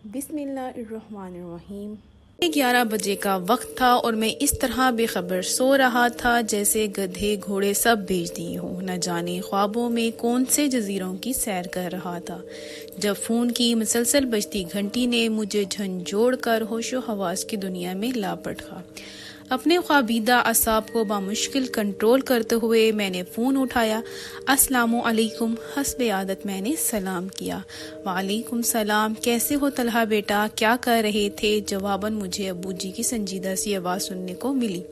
بسم اللہ الرحمن الرحیم۔ 11 بجے کا وقت تھا اور میں اس طرح بے خبر سو رہا تھا جیسے گدھے گھوڑے سب بیچ دیے ہوں۔ نہ جانے خوابوں میں کون سے جزیروں کی سیر کر رہا تھا جب فون کی مسلسل بجتی گھنٹی نے مجھے جھنجھوڑ کر ہوش و حواس کی دنیا میں لاپٹا۔ اپنے خوابیدہ اعصاب کو بامشکل کنٹرول کرتے ہوئے میں نے فون اٹھایا۔ السلام علیکم، حسب عادت میں نے سلام کیا۔ وعلیکم السلام، کیسے ہو طلحہ بیٹا، کیا کر رہے تھے؟ جواباً مجھے ابو جی کی سنجیدہ سی آواز سننے کو ملی۔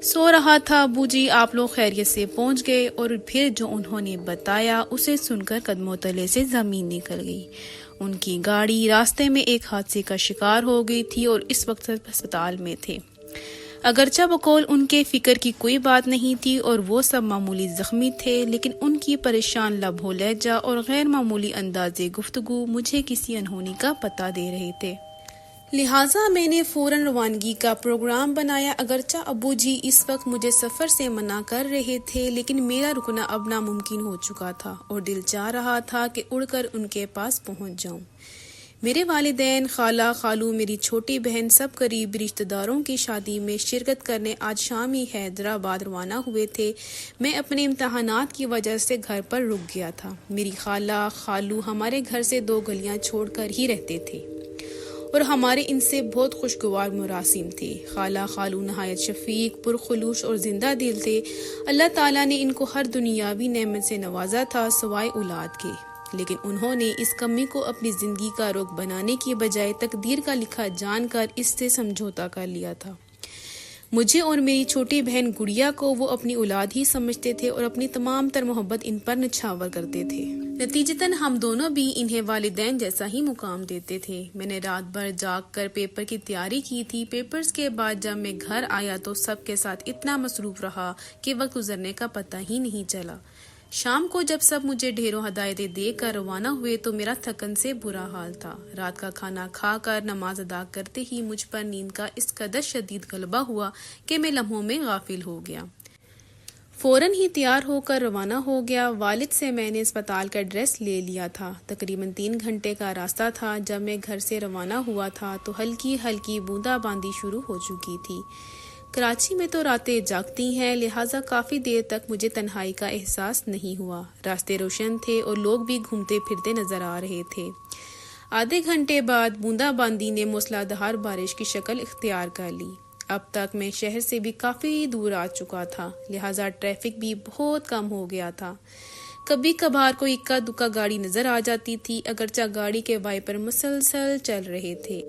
سو رہا تھا ابو جی، آپ لوگ خیریت سے پہنچ گئے؟ اور پھر جو انہوں نے بتایا اسے سن کر قدموں تلے سے زمین نکل گئی۔ ان کی گاڑی راستے میں ایک حادثے کا شکار ہو گئی تھی اور اس وقت ہسپتال میں تھے۔ اگرچہ بقول ان کے فکر کی کوئی بات نہیں تھی اور وہ سب معمولی زخمی تھے، لیکن ان کی پریشان لب و لہجہ اور غیر معمولی انداز گفتگو مجھے کسی انہونی کا پتہ دے رہے تھے۔ لہٰذا میں نے فوراً روانگی کا پروگرام بنایا۔ اگرچہ ابو جی اس وقت مجھے سفر سے منع کر رہے تھے، لیکن میرا رکنا اب ناممکن ہو چکا تھا اور دل چاہ رہا تھا کہ اڑ کر ان کے پاس پہنچ جاؤں۔ میرے والدین، خالہ، خالو، میری چھوٹی بہن سب قریبی رشتہ داروں کی شادی میں شرکت کرنے آج شام ہی حیدرآباد روانہ ہوئے تھے۔ میں اپنے امتحانات کی وجہ سے گھر پر رک گیا تھا۔ میری خالہ، خالو ہمارے گھر سے 2 گلیاں چھوڑ کر ہی رہتے تھے اور ہمارے ان سے بہت خوشگوار مراسم تھے۔ خالہ خالو نہایت شفیق، پرخلوص اور زندہ دل تھے۔ اللہ تعالیٰ نے ان کو ہر دنیاوی نعمت سے نوازا تھا سوائے اولاد کے، لیکن انہوں نے اس کمی کو اپنی زندگی کا رخ بنانے کی بجائے تقدیر کا لکھا جان کر اس سے سمجھوتا کر لیا تھا۔ مجھے اور میری چھوٹی بہن گڑیا کو وہ اپنی اولاد ہی سمجھتے تھے اور اپنی تمام تر محبت ان پر نچھاور کرتے تھے۔ نتیجتاً ہم دونوں بھی انہیں والدین جیسا ہی مقام دیتے تھے۔ میں نے رات بھر جاگ کر پیپر کی تیاری کی تھی۔ پیپرز کے بعد جب میں گھر آیا تو سب کے ساتھ اتنا مصروف رہا کہ وقت گزرنے کا پتہ ہی نہیں چلا۔ شام کو جب سب مجھے ڈھیروں ہدایتیں دے کر روانہ ہوئے تو میرا تھکن سے برا حال تھا۔ رات کا کھانا کھا کر نماز ادا کرتے ہی مجھ پر نیند کا اس قدر شدید غلبہ ہوا کہ میں لمحوں میں غافل ہو گیا۔ فوراً ہی تیار ہو کر روانہ ہو گیا۔ والد سے میں نے اسپتال کا ایڈریس لے لیا تھا۔ تقریباً 3 گھنٹے کا راستہ تھا۔ جب میں گھر سے روانہ ہوا تھا تو ہلکی ہلکی بوندا باندی شروع ہو چکی تھی۔ کراچی میں تو راتیں جاگتی ہیں، لہٰذا کافی دیر تک مجھے تنہائی کا احساس نہیں ہوا۔ راستے روشن تھے اور لوگ بھی گھومتے پھرتے نظر آ رہے تھے۔ آدھے گھنٹے بعد بوندا باندی نے موسلا دھار بارش کی شکل اختیار کر لی۔ اب تک میں شہر سے بھی کافی دور آ چکا تھا، لہٰذا ٹریفک بھی بہت کم ہو گیا تھا۔ کبھی کبھار کوئی اکا دکا گاڑی نظر آ جاتی تھی، اگرچہ گاڑی کے وائپر مسلسل چل رہے تھے،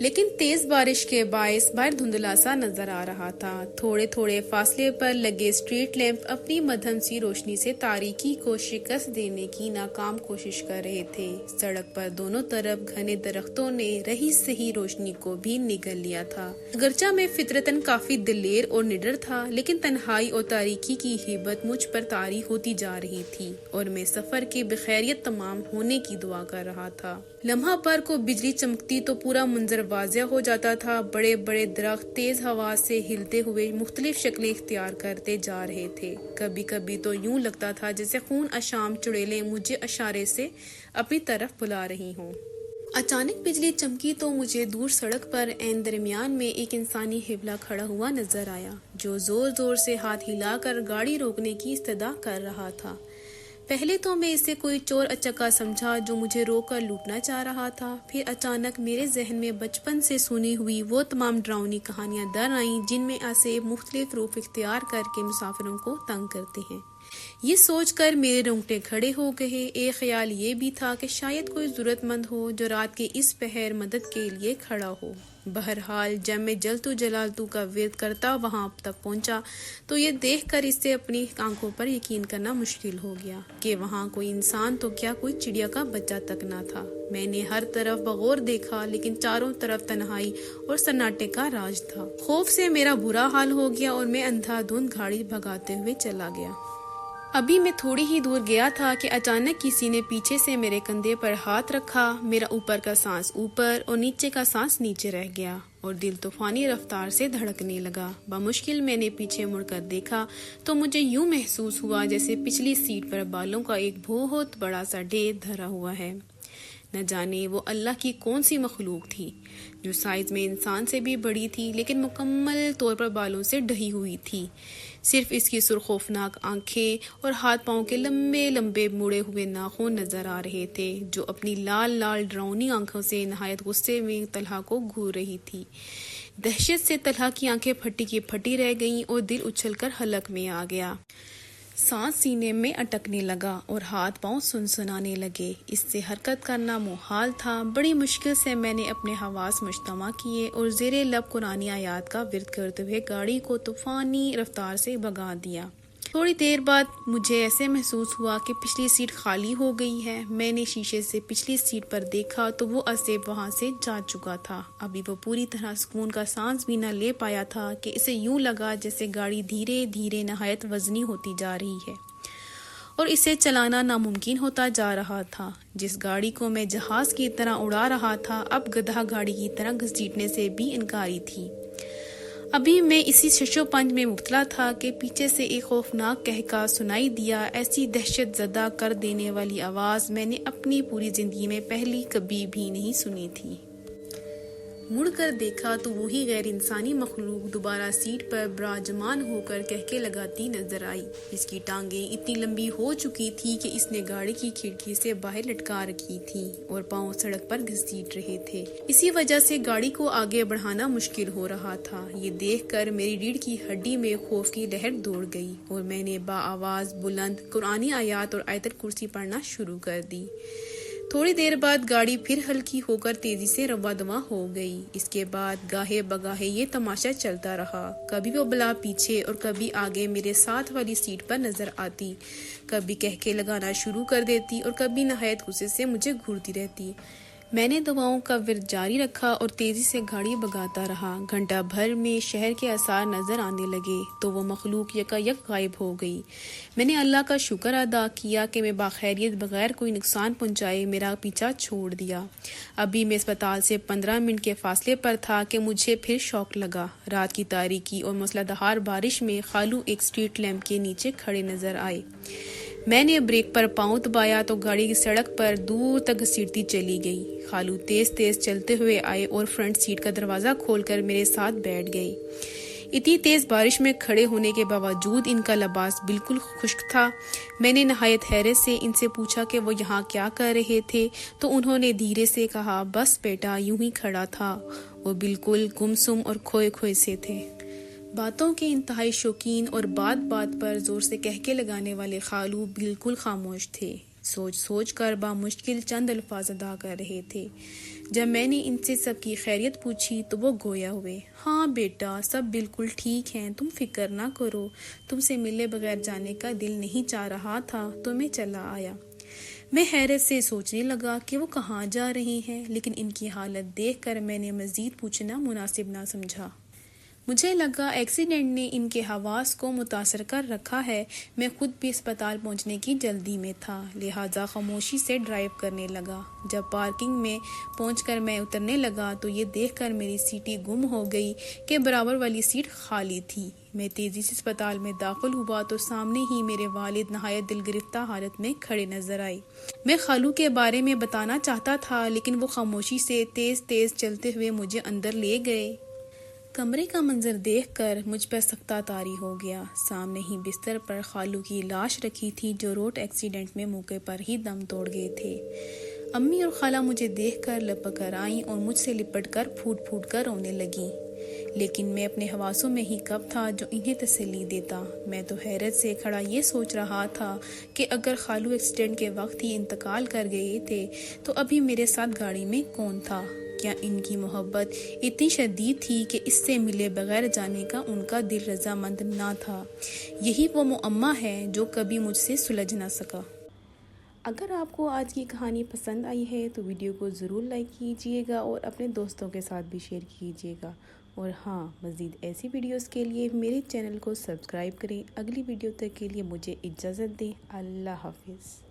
لیکن تیز بارش کے باعث باہر دھندلا سا نظر آ رہا تھا۔ تھوڑے تھوڑے فاصلے پر لگے اسٹریٹ لیمپ اپنی مدھم سی روشنی سے تاریکی کو شکست دینے کی ناکام کوشش کر رہے تھے۔ سڑک پر دونوں طرف گھنے درختوں نے رہی سہی روشنی کو بھی نگل لیا تھا۔ اگرچہ میں فطرتاً کافی دلیر اور نڈر تھا، لیکن تنہائی اور تاریکی کی ہیبت مجھ پر طاری ہوتی جا رہی تھی اور میں سفر کے بخیریت تمام ہونے کی دعا کر رہا تھا۔ لمحہ بھر کو بجلی چمکتی تو پورا منظر واضح ہو جاتا تھا۔ بڑے بڑے درخت تیز ہوا سے ہلتے ہوئے مختلف شکلیں اختیار کرتے جا رہے تھے۔ کبھی کبھی تو یوں لگتا تھا جیسے خون اشام چڑیلیں مجھے اشارے سے اپنی طرف بلا رہی ہوں۔ اچانک بجلی چمکی تو مجھے دور سڑک پر عین درمیان میں ایک انسانی ہبلہ کھڑا ہوا نظر آیا، جو زور زور سے ہاتھ ہلا کر گاڑی روکنے کی استدعا کر رہا تھا۔ پہلے تو میں اسے کوئی چور اچکا سمجھا جو مجھے روک کر لوٹنا چاہ رہا تھا، پھر اچانک میرے ذہن میں بچپن سے سنی ہوئی وہ تمام ڈراؤنی کہانیاں در آئیں جن میں اسے مختلف روپ اختیار کر کے مسافروں کو تنگ کرتے ہیں۔ یہ سوچ کر میرے رونگٹے کھڑے ہو گئے۔ ایک خیال یہ بھی تھا کہ شاید کوئی ضرورت مند ہو جو رات کے اس پہر مدد کے لیے کھڑا ہو۔ بہرحال جب میں جلتو جلالتو کا ورد کرتا وہاں تک پہنچا تو یہ دیکھ کر اس سے اپنی آنکھوں پر یقین کرنا مشکل ہو گیا کہ وہاں کوئی انسان تو کیا کوئی چڑیا کا بچہ تک نہ تھا۔ میں نے ہر طرف بغور دیکھا، لیکن چاروں طرف تنہائی اور سناٹے کا راج تھا۔ خوف سے میرا برا حال ہو گیا اور میں اندھا دھند گاڑی بھگاتے ہوئے چلا گیا۔ ابھی میں تھوڑی ہی دور گیا تھا کہ اچانک کسی نے پیچھے سے میرے کندھے پر ہاتھ رکھا۔ میرا اوپر کا سانس اوپر اور نیچے کا سانس نیچے رہ گیا اور دل طوفانی رفتار سے دھڑکنے لگا۔ بمشکل میں نے پیچھے مڑ کر دیکھا تو مجھے یوں محسوس ہوا جیسے پچھلی سیٹ پر بالوں کا ایک بہت بڑا سا ڈھیر دھرا ہوا ہے۔ نہ جانے وہ اللہ کی کون سی مخلوق تھی جو سائز میں انسان سے بھی بڑی تھی لیکن مکمل طور پر بالوں سے ڈھکی ہوئی تھی۔ صرف اس کی سرخوفناک آنکھیں اور ہاتھ پاؤں کے لمبے لمبے مڑے ہوئے ناخن نظر آ رہے تھے جو اپنی لال لال ڈراؤنی آنکھوں سے نہایت غصے میں طلحہ کو گھور رہی تھی۔ دہشت سے طلحہ کی آنکھیں پھٹی کی پھٹی رہ گئیں اور دل اچھل کر حلق میں آ گیا۔ سانس سینے میں اٹکنے لگا اور ہاتھ پاؤں سنسنانے لگے۔ اس سے حرکت کرنا محال تھا۔ بڑی مشکل سے میں نے اپنے حواس مجتمع کیے اور زیر لب قرآنی آیات کا ورد کرتے ہوئے گاڑی کو طوفانی رفتار سے بھگا دیا۔ تھوڑی دیر بعد مجھے ایسے محسوس ہوا کہ پچھلی سیٹ خالی ہو گئی ہے۔ میں نے شیشے سے پچھلی سیٹ پر دیکھا تو وہ اسیب وہاں سے جا چکا تھا۔ ابھی وہ پوری طرح سکون کا سانس بھی نہ لے پایا تھا کہ اسے یوں لگا جیسے گاڑی دھیرے دھیرے نہایت وزنی ہوتی جا رہی ہے اور اسے چلانا ناممکن ہوتا جا رہا تھا۔ جس گاڑی کو میں جہاز کی طرح اڑا رہا تھا اب گدھا گاڑی کی طرح گھسیٹنے سے بھی انکاری تھی۔ ابھی میں اسی شش و پنج میں مبتلا تھا کہ پیچھے سے ایک خوفناک قہقہ سنائی دیا۔ ایسی دہشت زدہ کر دینے والی آواز میں نے اپنی پوری زندگی میں پہلی کبھی بھی نہیں سنی تھی۔ مڑ کر دیکھا تو وہی غیر انسانی مخلوق دوبارہ سیٹ پر براجمان ہو کر قہقہے لگاتی نظر آئی۔ اس کی ٹانگیں اتنی لمبی ہو چکی تھی کہ اس نے گاڑی کی کھڑکی سے باہر لٹکا رکھی تھی اور پاؤں سڑک پر گھسیٹ رہے تھے۔ اسی وجہ سے گاڑی کو آگے بڑھانا مشکل ہو رہا تھا۔ یہ دیکھ کر میری ریڑھ کی ہڈی میں خوف کی لہر دوڑ گئی اور میں نے بآواز بلند قرآنی آیات اور آیت الکرسی پڑھنا شروع کر دی۔ تھوڑی دیر بعد گاڑی پھر ہلکی ہو کر تیزی سے رواں دواں ہو گئی۔ اس کے بعد گاہے بگاہے یہ تماشا چلتا رہا۔ کبھی وہ بلا پیچھے اور کبھی آگے میرے ساتھ والی سیٹ پر نظر آتی، کبھی قہقہے لگانا شروع کر دیتی اور کبھی نہایت غصے سے مجھے گھورتی رہتی۔ میں نے دعاؤں کا ورد جاری رکھا اور تیزی سے گاڑی بھگاتا رہا۔ گھنٹہ بھر میں شہر کے آثار نظر آنے لگے تو وہ مخلوق یکایک غائب ہو گئی۔ میں نے اللہ کا شکر ادا کیا کہ میں باخیریت بغیر کوئی نقصان پہنچائے میرا پیچھا چھوڑ دیا۔ ابھی میں اسپتال سے 15 منٹ کے فاصلے پر تھا کہ مجھے پھر شوق لگا۔ رات کی تاریکی اور موسلادھار بارش میں خالو ایک اسٹریٹ لیمپ کے نیچے کھڑے نظر آئے۔ میں نے بریک پر پاؤں دبایا تو گاڑی کی سڑک پر دور تک گھسیٹتی چلی گئی۔ خالو تیز تیز چلتے ہوئے آئے اور فرنٹ سیٹ کا دروازہ کھول کر میرے ساتھ بیٹھ گئے۔ اتنی تیز بارش میں کھڑے ہونے کے باوجود ان کا لباس بالکل خشک تھا۔ میں نے نہایت حیرت سے ان سے پوچھا کہ وہ یہاں کیا کر رہے تھے تو انہوں نے دھیرے سے کہا، بس بیٹا یوں ہی کھڑا تھا۔ وہ بالکل گمسم اور کھوئے کھوئے سے تھے۔ باتوں کے انتہائی شوقین اور بات بات پر زور سے قہقہے لگانے والے خالو بالکل خاموش تھے، سوچ سوچ کر بامشکل چند الفاظ ادا کر رہے تھے۔ جب میں نے ان سے سب کی خیریت پوچھی تو وہ گویا ہوئے، ہاں بیٹا سب بالکل ٹھیک ہیں، تم فکر نہ کرو، تم سے ملے بغیر جانے کا دل نہیں چاہ رہا تھا تو میں چلا آیا۔ میں حیرت سے سوچنے لگا کہ وہ کہاں جا رہے ہیں، لیکن ان کی حالت دیکھ کر میں نے مزید پوچھنا مناسب نہ سمجھا۔ مجھے لگا ایکسیڈنٹ نے ان کے حواس کو متاثر کر رکھا ہے۔ میں خود بھی اسپتال پہنچنے کی جلدی میں تھا، لہٰذا خاموشی سے ڈرائیو کرنے لگا۔ جب پارکنگ میں پہنچ کر میں اترنے لگا تو یہ دیکھ کر میری سیٹی گم ہو گئی کہ برابر والی سیٹ خالی تھی۔ میں تیزی سے اسپتال میں داخل ہوا تو سامنے ہی میرے والد نہایت دل گرفتہ حالت میں کھڑے نظر آئے۔ میں خالو کے بارے میں بتانا چاہتا تھا لیکن وہ خاموشی سے تیز تیز چلتے ہوئے مجھے اندر لے گئے۔ کمرے کا منظر دیکھ کر مجھ پر سکتہ طاری ہو گیا۔ سامنے ہی بستر پر خالو کی لاش رکھی تھی جو روڈ ایکسیڈنٹ میں موقع پر ہی دم توڑ گئے تھے۔ امی اور خالہ مجھے دیکھ کر لپک کر آئیں اور مجھ سے لپٹ کر پھوٹ پھوٹ کر رونے لگیں، لیکن میں اپنے حواسوں میں ہی کب تھا جو انہیں تسلی دیتا۔ میں تو حیرت سے کھڑا یہ سوچ رہا تھا کہ اگر خالو ایکسیڈنٹ کے وقت ہی انتقال کر گئے تھے تو ابھی میرے ساتھ گاڑی میں کون تھا؟ کیا ان کی محبت اتنی شدید تھی کہ اس سے ملے بغیر جانے کا ان کا دل رضامند نہ تھا؟ یہی وہ معمہ ہے جو کبھی مجھ سے سلجھ نہ سکا۔ اگر آپ کو آج کی کہانی پسند آئی ہے تو ویڈیو کو ضرور لائک کیجیے گا اور اپنے دوستوں کے ساتھ بھی شیئر کیجیے گا، اور ہاں مزید ایسی ویڈیوز کے لیے میرے چینل کو سبسکرائب کریں۔ اگلی ویڈیو تک کے لیے مجھے اجازت دیں۔ اللہ حافظ۔